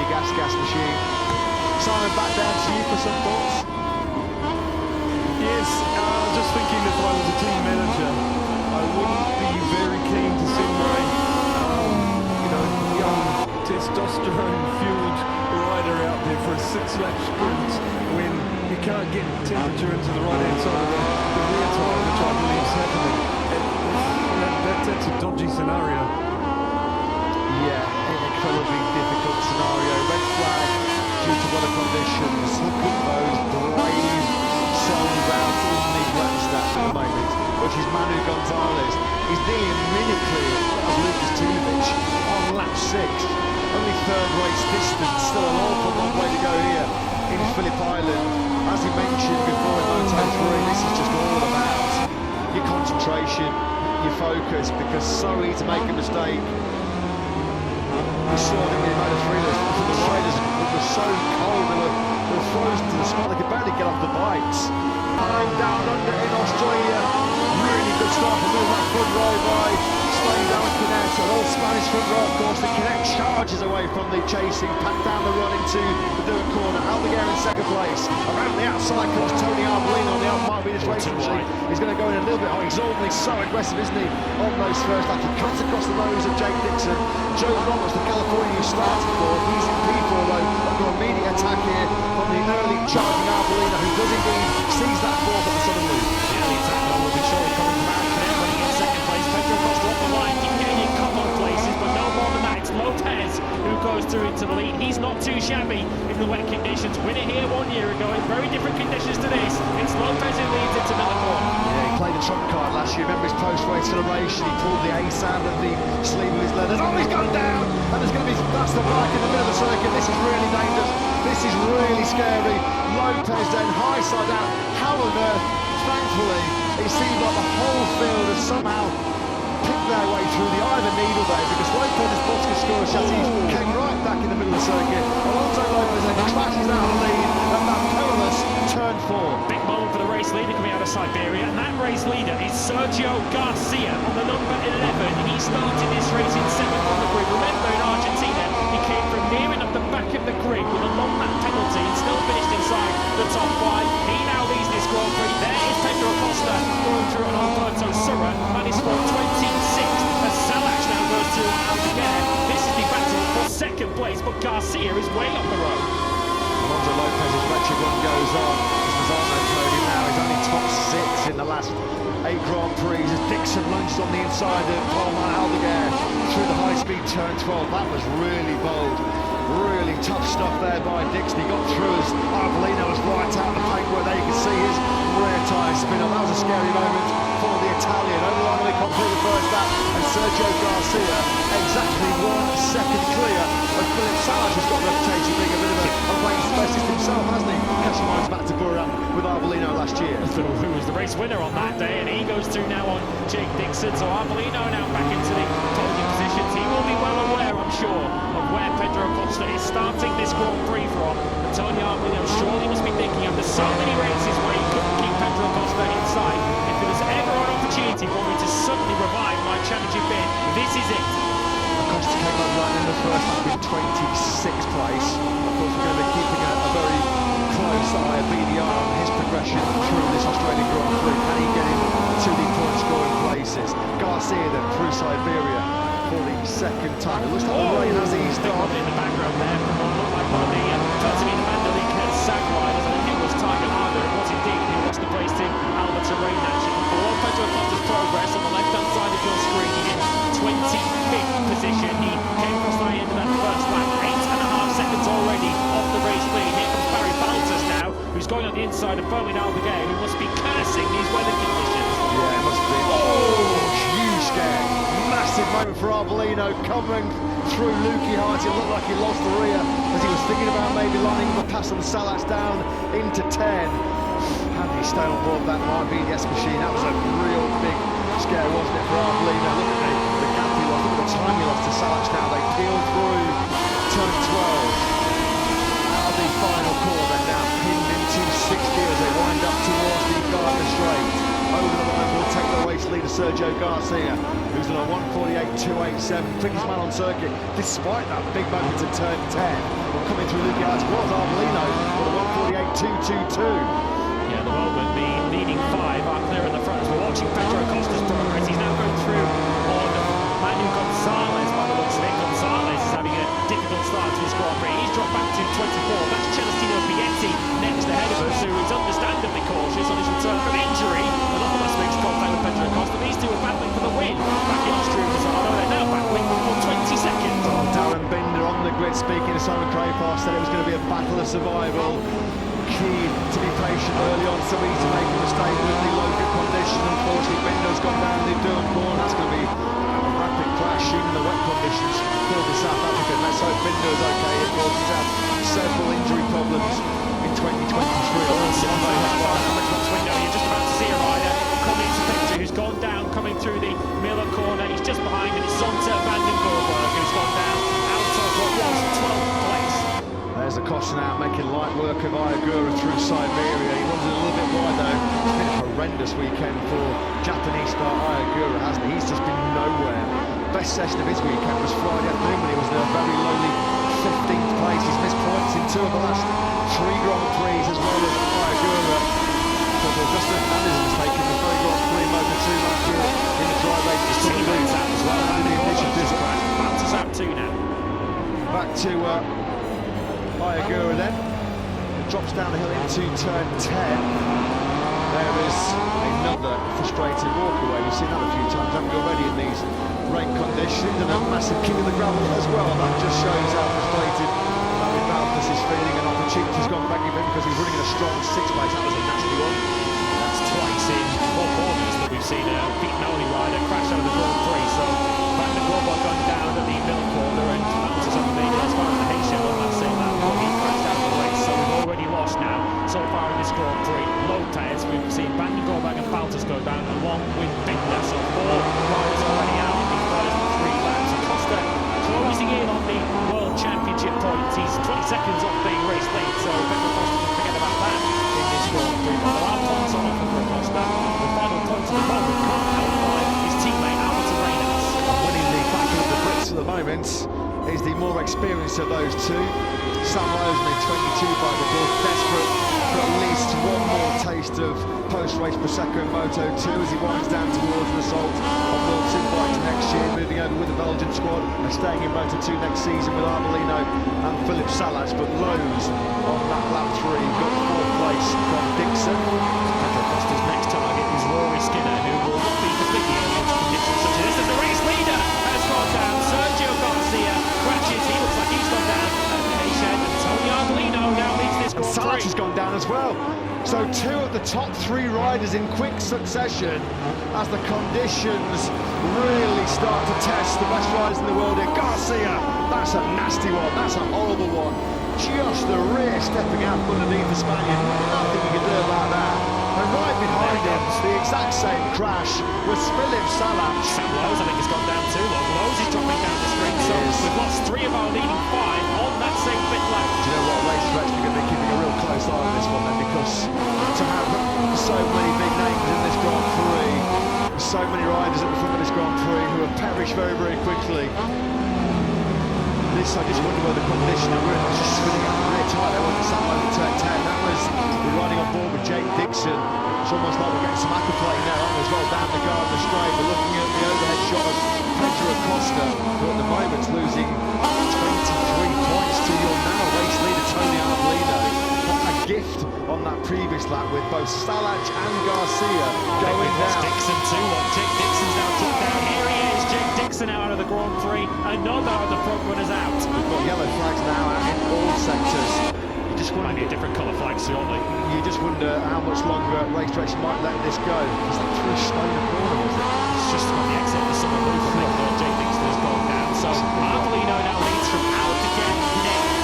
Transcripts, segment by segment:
the gas machine. Simon, back down to you for some thoughts. Yes, just thinking if I was a team manager, I wouldn't be very keen to send my, young testosterone-fueled rider out there for a 6-lap sprint when you can't get temperature into the right-hand side of the rear tyre, which I believe is happening. That's a dodgy scenario. Yeah, an incredibly difficult scenario. Red flag due to weather conditions. Look at those brave souls out in the grandstand at the moment, which is Manu Gonzalez. He's nearly a minute clear of Lucas Tulic on lap 6. Only third race distance, still an awful long way to go here in Phillip Island. As he mentioned before in Moto2, this is just all about your concentration, your focus, because so easy to make a mistake. We saw it in the Moto3 list. The riders were so cold, they were frozen to the spot, they could barely get off the bikes. I'm down under in Australia. Really good start to move that front row by slowing down Canet. An old Spanish front row, of course. The Canet charges away from the chasing, packed down the run into the dirt corner. Aldeguer in second place. Around the outside comes Tony Arbolino on the outside Venus Racing Machine. He's going to go in a little bit. Oh, he's always so aggressive, isn't he? On those first laps. He cuts across the nose of Jake Dixon. Joe Roberts, the Californian who started for. He's in P4 though. Under immediate attack here from the early charging Arbolino, who does indeed seize that fourth at the southern loop. Yeah, the attack will be surely coming from Aldeguer, running in second place. Pedro Costa off the line, keep getting in couple of places, but no more than that. It's Lopez who goes through into the lead. He's not too shabby in the wet conditions. Winner here 1 year ago in very different conditions to this. It's Lopez who leads into Melbourne. Yeah, he played the trump card last year. Remember his post-race celebration? He pulled the ace out of the sleeve of his leathers. Oh, he's gone down! And there's going to be that's the bike in the middle of the circuit. This is really dangerous. This is really scary. Lopez then high side out. How on earth? Thankfully, it seemed like the whole field has somehow picked their way through the eye of a needle there, because Lopez's Bosca chassis came right back in the middle of the circuit. Alonso Lopez then crashes out of the lead at that perilous turn 4. Big moment for the race leader coming out of Siberia, and that race leader is Sergio Garcia on the number 11. He started this race in 7th on the grid. Remember, in Argentina, he came from near enough the back of the grid with a long lap penalty and still finished inside the top 5. He now leads this Grand Prix. There is Pedro Costa going through on Alberto Surra, and he's for 26th as Salax now goes through Aldeguer. This is the battle for second place, but Garcia is way up the road. Alonso Lopez's wretched run goes on. As Mazzano told him now, he's only top 6 in the last 8 Grand Prix as Dixon lunged on the inside of Fermín Aldeguer through the high-speed turn 12. That was really bold. Really tough stuff there by Dixon. He got through as Arbolino was right out of the paintwork there. You can see his rear tyre spin up. That was a scary moment for the Italian. Overwhelmingly complete the first lap, and Sergio Garcia exactly 1 second clear of Phillip Salax, who's got a reputation being a bit of a race specialist himself, hasn't he? Catching minds back to Burra with Arbolino last year. Who was the race winner on that day, and he goes through now on Jake Dixon. So Arbolino now back into the podium positions. He will be well aware, I'm sure, of where Pedro Costa is starting this Grand Prix from. And Tony Arbolino surely must be thinking, after so many races where he couldn't keep Pedro Costa inside, if there was ever an opportunity for me to suddenly revive my championship bid, this is it. Costa came up right in the first lap in 26th place. Of course, we're going to be keeping a very close eye, a BDR on his progression through this Australian Grand Prix. Can he get him to the point scoring places? Garcia then through Siberia for the second time. It looks like the rain has eased off. In the background there from what looked like one of the Fermín Aldeguer SAG riders. I think it was Tiger Harder. It was indeed. He lost the place to Albert Terrain actually. For all Pedro Costa's progress on the left-hand side of your screen, he did 25th position. He came across the end of that first lap. 8.5 seconds already off the race lead. Here comes Barry Baltas now, who's going on the inside of Fermín Aldeguer, who must be cursing these weather conditions. Yeah, it must be. Oh, huge scare. Massive moment for Arbolino coming through Lukey Heights. It looked like he lost the rear as he was thinking about maybe lining up a pass on Salax down into 10. Had he stayed on board that VDS machine, that was a real big scare, wasn't it, for Arbolino? Look at the gap he lost, look at the time he lost to Salax now. They peel through turn 12. Out of the final corner now, pinned into 60 as they wind up towards the Gardner Straight. Over the line will take the race leader Sergio Garcia, who's on a 1:48.287, quickest man on circuit, despite that big moment at turn 10. Coming through Lukey Heights was Arbolino with a 1:48.222. Yeah, at the moment, the leading five are clear in the front as we're watching Pedro Acosta's progress. He's now going through on Manu Gonzalez by the looks of it. Gonzalez is having a difficult start to his Grand Prix. He's dropped back to 24. That's Celestino Vietti next ahead of us, who is understandably cautious on his return from injury. And almost makes contact with Pedro Acosta. These two are battling for the win back in Austria. They're now battling for 20 seconds. Darren Binder on the grid speaking to Simon Crayford, said it was going to be a battle of survival. Key to be patient early on, so easy to make a mistake with the local condition. Unfortunately, Binder's gone down the Durham corner. That's going to be a rapid crash in the wet conditions for the South African. Let's hope Binder's okay. Of course, he's had several injury problems in 2023. You're just about to see a rider coming into picture who's gone down, coming through the Miller corner. He's just behind, and it's Zonta van den Gorberg who's gone down out of what was 12th place. There's Acosta now making light work of Aldeguer through Siberia. He runs a little bit wide though. It's been a horrendous weekend for Japanese star Aldeguer, hasn't he? He's just been nowhere. Best session of his weekend was Friday afternoon when he was in a very lowly 15th place. He's missed points in 2 of the last 3 Grand Prix as well as Aldeguer. Justin Anderson has taken the very Grand Prix Moto2 last year in the dry race. His teammates out as well. Bounces out too now. Back to Aldeguer then. Drops down the hill into turn 10. There is another frustrating walkaway. We've seen that a few times, haven't we, already in these rain conditions, and a massive king of the gravel as well. That just shows how frustrated David Malthus is feeling, and opportunity's gone back in because he's running in a strong 6th place. That was a nasty one. That's twice in 4 corners that we've seen a Vietnamese rider crash out of the Grand Prix. So Van den Gorberg gone down at the middle corner, and Malthus on the as far as the H show on that same lap. He crashed out of the race, so we've already lost now so far in this Grand Prix. Low tyres, we've seen Van den Gorberg and Malthus go down, along with Binder. So 4 riders already out in the first 3 laps. Acosta closing in on the World Championship points. He's 20 seconds off the race lead, so Pedro Acosta can forget about that in this Grand Prix. But there are points on offer for Acosta. The final points at the moment can't help by his teammate Albert Arenas. Winning the battle of the Brits at the moment is the more experienced of those two. Sam Rosen, 22 by the book, desperate for at least one more taste of post-race Prosecco in Moto2 as he winds down towards an assault on World Superbikes next year, moving over with the Belgian squad and staying in Moto2 next season with Arbolino and Phillip Island. But Lowe's on that lap 3 got 4th place from Dixon. Pedro Acosta's next target is Rory Skinner, who will not be completely immune to conditions such as this. As the race leader has gone down, Sergio Garcia crashes. He looks like he's gone down at the H-end, and Tony Arbolino now leads this Grand Prix. Salas has gone down as well. So 2 of the top 3 riders in quick succession as the conditions really start to test the best riders in the world here. Garcia, that's a nasty one, that's a horrible one. Just the rear stepping out underneath the Spaniard. Nothing you can do about that. And right behind him, the exact same crash was Phillip Island. Sam Lowe's, I think, has gone down too long. Lowe's is dropping down the string, so we've lost 3 of our leading 5 on that same pit lap. Do you know what, race directs are going to be keeping a real close eye on this one then, because to have so many big names in this Grand Prix, so many riders at the front of this Grand Prix who have perished very, very quickly. This, I just wonder whether the competition are really just spinning out the rear tyre. There wasn't Sam over turn 10. That was, we're riding on board with Jake Dixon. It's almost like we're getting some acroplane there, aren't we, as well, down the Gardner Straight. We're looking at the overhead shot of Pedro Acosta, who at the moment's losing 23 points to your now race leader, Tony Arbolino. What a gift on that previous lap with both Salaj and Garcia going down. Dixon too. Jake Dixon's now took down. Here he is, Jake Dixon out of the Grand Prix. Another of the front runners out. We've got yellow flags now out in all sectors. You just wonder, might be a different colour flag, surely. You just wonder how much longer race direction might let this go. Is that through Stoner corner, was it? It's just on the exit of the summer roof. I think Jake Dixon has gone down. So Arbolino now leads from Aldeguer.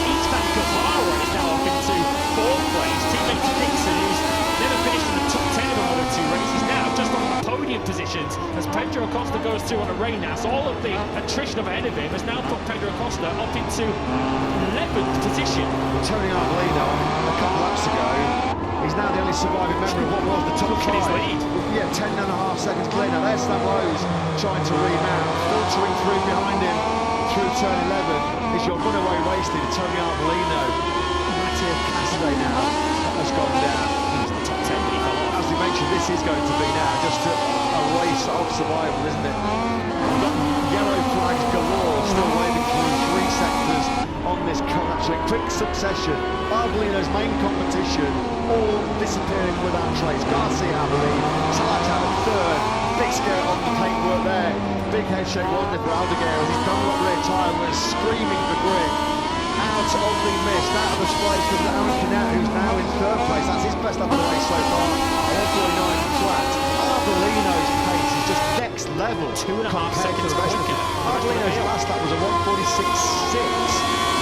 Eastman Guevara is now up into 4th place. Teammate to Dixon, who's never finished in the top 10 of a Moto2 race, is now just on the podium positions as Pedro Acosta goes through on a rain now. So all of the attrition up ahead of him has now put Pedro Acosta up into 11th position. Tony Arbolino a couple laps ago He's now the only surviving member of what was the top Look at his five. lead. Yeah, 10.5 seconds clear. Now there's Sam Lowe's trying to remount, filtering through behind him through turn 11 is your runaway race leader, Tony Arbolino. Mattia Cassidy now has gone down. He's the top 10, but he fell off. As we mentioned, this is going to be now just a race of survival, isn't it? We've got yellow flags galore still waving through 3 sectors on this country. Quick succession. Arbolino's main competition all disappearing without trace. Garcia, I believe, Salat out of third. Big scare on the paintwork there. Big head shake wonder for Aldeguer as he's done what rear tyre was screaming for grip. Out of the mist, out of the space from Aaron Canet, who's now in third place. That's his best lap of the race so far. 149 flat. Arbolino's pace is just next level. 2.5 seconds quicker. Arbolino's last lap was a 146.6.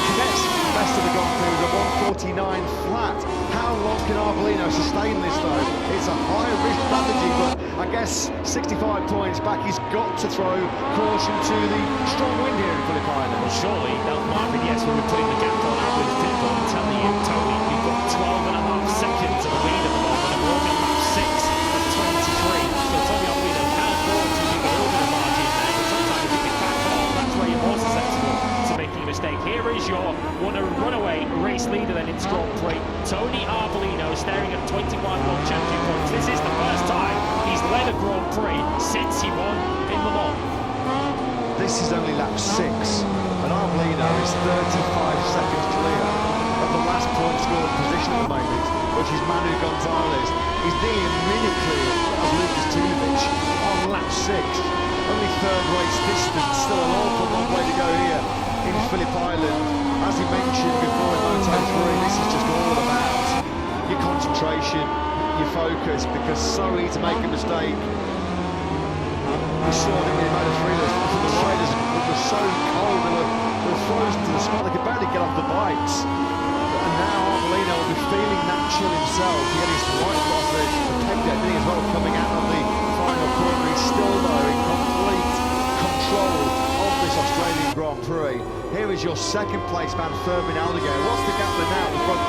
Canet's best of the Grand Prix was a 149 flat. How long can Arbolino sustain this though? It's a high-risk strategy, but I guess 65 points back, he's got to throw caution to the strong wind here in Phillip Island. Well, surely that might be the S when we're putting the gap on Aldeguer's pit board. I'm telling you, Tony, we've got 12.5 seconds of the lead at the moment, and we're only on lap 6 of 23. So Tony Arbolino can afford to leave a little bit of margin there, but sometimes if you get back on, that's where you're more susceptible to making a mistake. Here is your runaway race leader then in Grand Prix, Tony Arbolino, staring at 21 World Champion points. This is the first time he's led a Grand Prix since he won in Le Mans. This is only lap 6, and Arbolino is 35 seconds clear of the last point scoring position at the moment, which is Manu Gonzalez. He's nearly a minute clear of Lucas Tulic on lap 6. Only third race distance, still an awful long way to go here in Phillip Island. As he mentioned before in Moto2, this is just all about your concentration, your focus, because so easy to make a mistake. We saw it in the Moto3, the riders were so cold, they were frozen to the spot, they could barely get off the bikes. And now Arbolino will be feeling that chill himself. He had his right across the peg deck, as well, coming out of the final corner. He's still though in complete control of this Australian Grand Prix. Here is your second place man, Fermin Aldeguer. What's the gap there now? We've got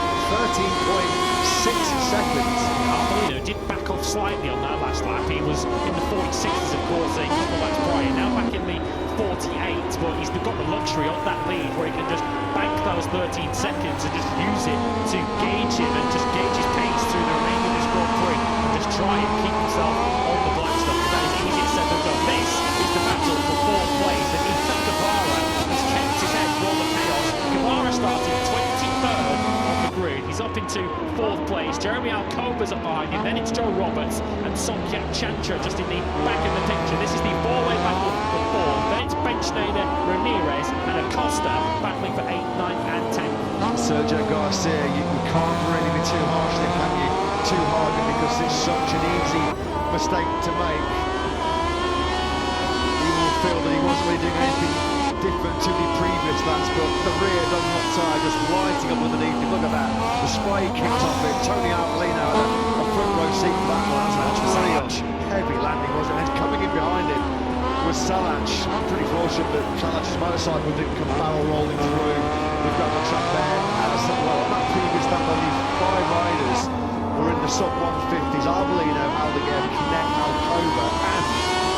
13.6 seconds. Arbolino did back off slightly on that last lap. He was in the 46s, of course, a couple of laps prior. Now back in the 48s, but he's got the luxury of that lead where he can just bank those 13 seconds and just use it to gauge him and just gauge his pace through the remainder of this Grand Prix and just try and keep himself on the black stuff. But that is easier said than done. This is the battle for 4th place, and Ethan Guevara has kept his head through all the chaos. Guevara started 23rd on the grid. He's up into 4th place. Jeremy Alcoba's up behind him. Then it's Joe Roberts and Somkiat Chantra just in the back of the picture. This is the 4-way battle for 4th. Then it's Benchnader, Ramirez and Acosta battling for 8th, 9th and 10th. Sergio Garcia, you can't really be too harsh there, can you? Too hard, because it's such an easy mistake to make. You will feel that he wasn't really doing anything different to the previous laps, but the rear Dunlop tyre just lighting up underneath him. Look at that. The spray kicked off him. Tony Arbolino had a front row seat for that one. That's a heavy landing, wasn't it? And coming in behind him was Salat. Pretty fortunate that Salat's motorcycle didn't come barrel rolling through. We've got the track there. Well, on that previous lap, only 5 riders were in the sub-150s. Arbolino, Aldeguer, Canet, Alcoba and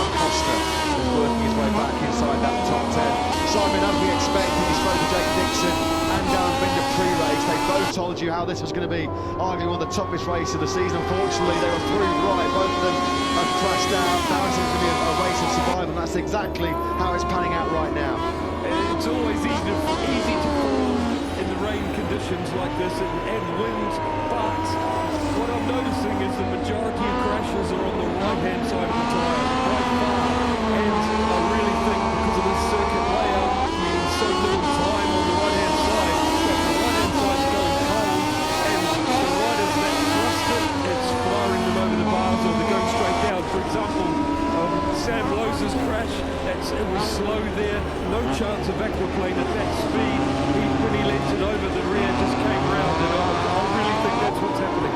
Acosta is working his way back inside that top 10. Simon, as we expected, he spoke to Jake Dixon and Darren Binder pre-race. They both told you how this was going to be arguably one of the toughest races of the season. Unfortunately, they were proved right. Both of them have crashed out. Now it's going to be a race of survival, and that's exactly how it's panning out right now. It's always easy to fall in the rain conditions like this and wind, but what I'm noticing is the majority of crashes are on the right-hand side of the tyre, by far, and I really think because of this circuit layout, means so little time on the right-hand side, that the right-hand side's going cold, and the riders that thrust it's firing them over the bars or they're going straight down. For example, Sam Lowe's crash, it was slow there, no chance of aquaplane at that speed. When he lent it over, the rear just came round, and I really think that's what's happening.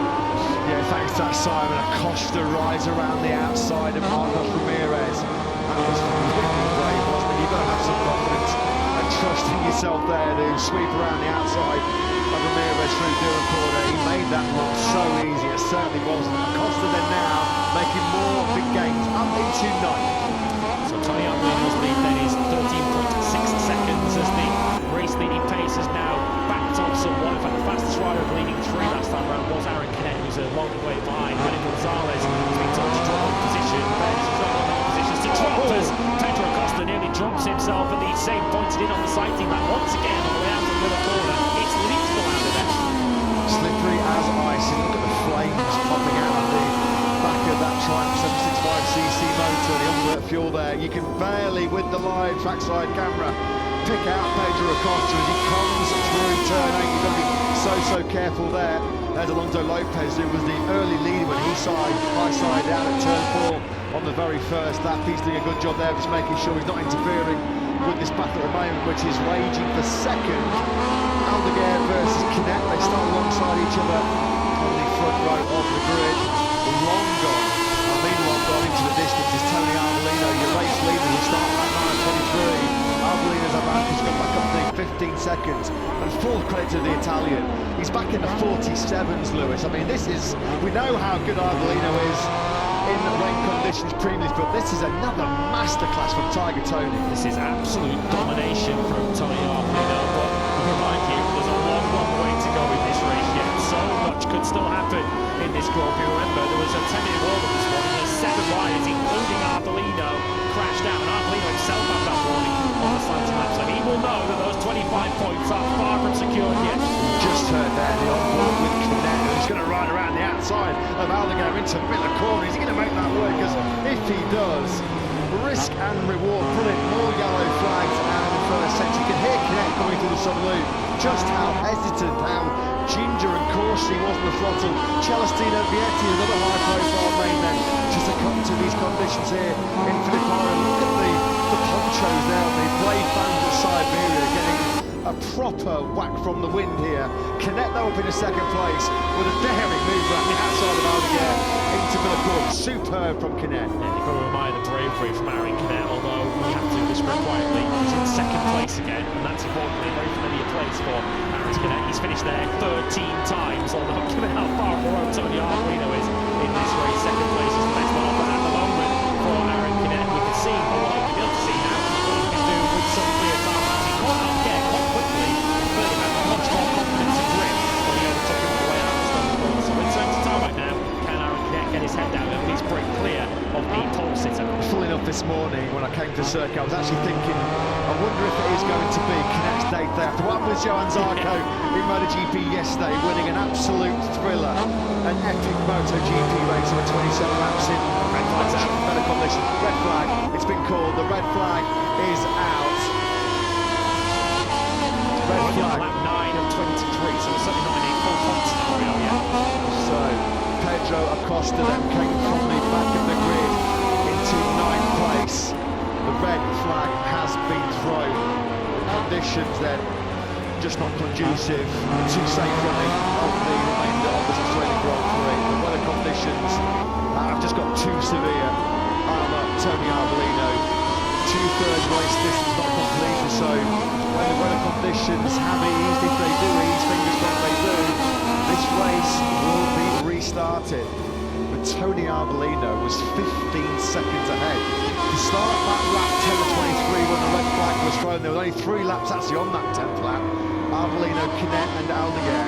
Yeah, thanks to that Simon. Acosta rides around the outside of Marcos Ramirez. That was really brave, wasn't it? You've got to have some confidence and trusting yourself there to sweep around the outside of Ramirez through Durham corner. He made that look so easy. It certainly wasn't. Acosta then now making more big gains up into ninth. So Tony Arbolino's lead then is 13.6 seconds as the race leading pace is now backed off somewhat. In fact, the fastest rider of leading three last time around was Aaron Canet, who's a long way behind. Benny Gonzalez has been told to drop on position. Ben is not on positions to drop as Pedro Acosta nearly drops himself at the same point he did on the sighting back once again on the way out of the corner. It's lethal out of there. Slippery as ice, and look at the flames popping out of the back of that Triumph 765cc motor, the unlit fuel there. You can barely, with the live trackside camera, pick out Pedro Acosta as he comes through turn 8. You've got to be so careful there. There's Alonso Lopez, who was the early leader when he high-sided out at turn 4 on the very first lap. He's doing a good job there, just making sure he's not interfering with this battle at the moment, which is raging for second. Aldeguer versus Canet, they start alongside each other on the front row of the grid. Long gone, long gone into the distance is Tony Arbolino, your race leader. You start at 9:23. Arbolino's advantage got back up to 15 seconds, and full credit to the Italian. He's back in the 47s, Lewis. I mean, we know how good Arbolino is in rain conditions previously, but this is another masterclass from Tiger Tony. This is absolute domination from Tony Arbolino, but remind you, there's a long way to go in this race yet. So much could still happen in this Grand Prix. Remember, there was a 10-minute warning this morning. There's 7 riders, including Arbolino, crashed out, and Arbolino himself had that warning on the sighting lap, so he will know that those 25 points are far from secured yet. Just heard there the onboard with Canet, who's going to ride around the outside of Aldeguer into Miller corner. Is he going to make that work? Because if he does, risk and reward. Brilliant, more yellow flags and the first section. You can hear Canet coming through the sub loop. Just how hesitant, how ginger and cautious he was on the throttle. Celestino Vietti, another high-profile main then, just to come to these conditions here in Phillip Island. Look at the ponchos there, the brave fans of Siberia getting a proper whack from the wind here. Canet though up in a second place with a daring move around the outside of Aldeguer into Middlecourt. Superb from Canet. Yeah, you've got to admire the bravery from Aaron Canet, although we have to whisper quietly. He's in second place again, and that's importantly a very familiar place for Aaron Canet. He's finished there 13 times, although given how far forward Tony Arbolino is in this race, second place is the best one offer at the moment for Aaron Canet. We can see, or we'll hopefully be able to see now, what he can do with some clear time. He caught Aldeguer quite quickly, but he had much more confidence and grip when he overtook him on the way out of the start corner. So in terms of time right now, can Aaron Canet get his head down and at least break clear of the pole sitter? Full enough this morning when I came to the circuit, I was actually thinking, I wonder if it is going to be Canet's day after what happened with Johan Zarco in MotoGP yesterday, winning an absolute thriller, an epic MotoGP race with 27 laps in much better conditions. Red flag, it's been called, the red flag is out. Red flag. Lap 9 of 23, so it's certainly not in a full point scenario yet. So, Pedro Acosta then came from the back of the grid into 9th place. The red flag has been thrown. The conditions then just not conducive to safe running of the remainder of this Australian Grand Prix. The weather conditions have just got too severe. Tony Arbolino, 2/3 race distance, not completed, so when the weather conditions have eased, if they do ease, fingers crossed they do, this race will be restarted. But Tony Arbolino was 15 seconds ahead. To start that lap 10 of 23 when the red flag was thrown, there were only 3 laps actually on that 10th lap. Arbolino, Canet and Aldeguer.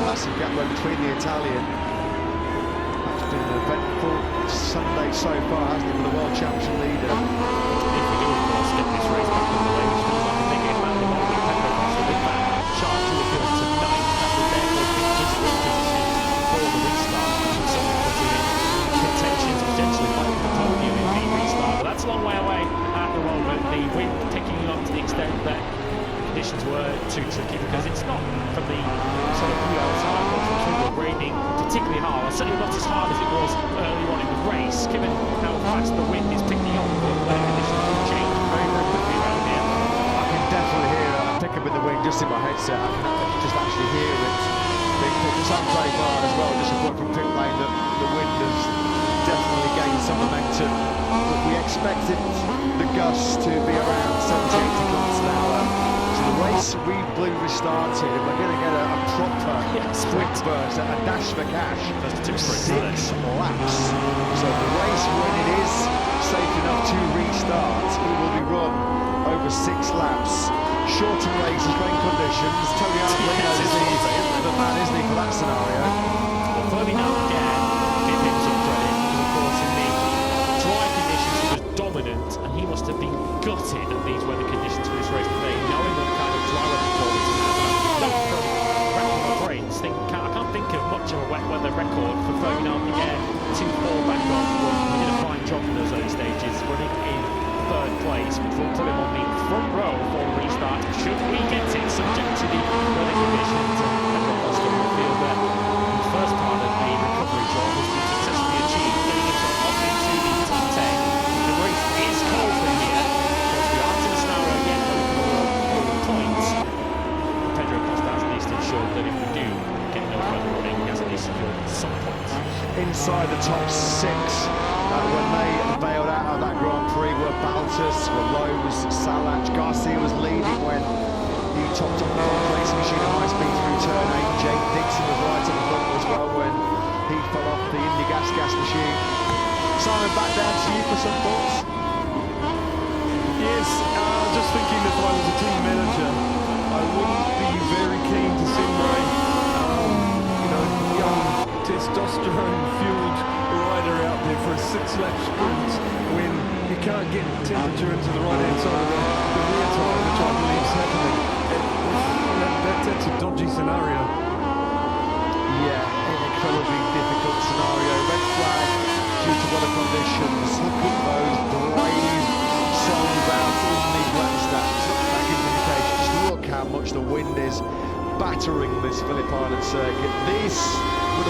Massive gap there between the Italian. That's been an eventful Sunday so far, hasn't it, for the World Championship leader. If we do, of course, get this race back on the way, which feels like a big game out of the moment, Pedro Acosta with that charge to appeal tonight, that would therefore be his win position for the restart, which would certainly put him in contention to potentially fight for the podium in the restart. But that's a long way away at the moment. The wind picking up to the extent that conditions were too tricky, because it's not from the sort of outside or from Cuba raining particularly hard, certainly not as hard as it was early on in the race, given how fast the wind is picking up. But weather conditions will change very quickly around here. I can definitely hear a pickup in the wind just in my headset. I can just actually hear it being picked up very far as well. Just a report from pit lane that the wind has definitely gained some momentum. But we expected the gusts to be around 70-80 kilometres an hour. we blue restarted, and we're going to get a proper quick burst, a dash for cash. First two sprints, 6 laps. So the race, when it is safe enough to restart, it will be run over 6 laps. Shorter races, rain conditions. Tony Aldeguer is the man, isn't he, for that scenario? Well, Fermin Aldeguer, give him some credit, because of course in the dry conditions he was dominant, and he must have been gutted at these weather conditions for this race today, knowing what kind of dry weather performance he had. Racking my brains, I can't think of much of a wet weather record for Fermin Aldeguer to fall back on, but he did a fine job in those early stages, running in 3rd place, which will put him on the front row for the restart, should we get it, subject to the weather conditions. And everyone wants to feel that the first part of the recovery job has been successfully achieved, getting himself up into the top 10. The race is cold from here. Of course, we aren't in a scenario yet where we can all points. Pedro Costa has at least ensured that if we do get no further running, he has at least secured some points. Inside the top 6, when they bailed out of that Grand Prix, were Baltus, were Lowe's, Salach. Garcia was leading when he topped up the front racing machine at high speed through turn 8. Jake Dixon was right up the front as well when he fell off the Indy gas machine. Simon, back down to you for some thoughts. Yes, just thinking if I was a team manager, I wouldn't be very keen to send my, young testosterone-fueled rider out there for a 6-lap sprint when you can't get temperature into the right-hand side of the rear tyre, which I believe is happening. That's a dodgy scenario. Yeah, an incredibly difficult scenario. Red flag due to weather conditions. Look at those brave souls out in the grandstands. That gives an indication. Just look how much the wind is battering this Phillip Island Circuit. This would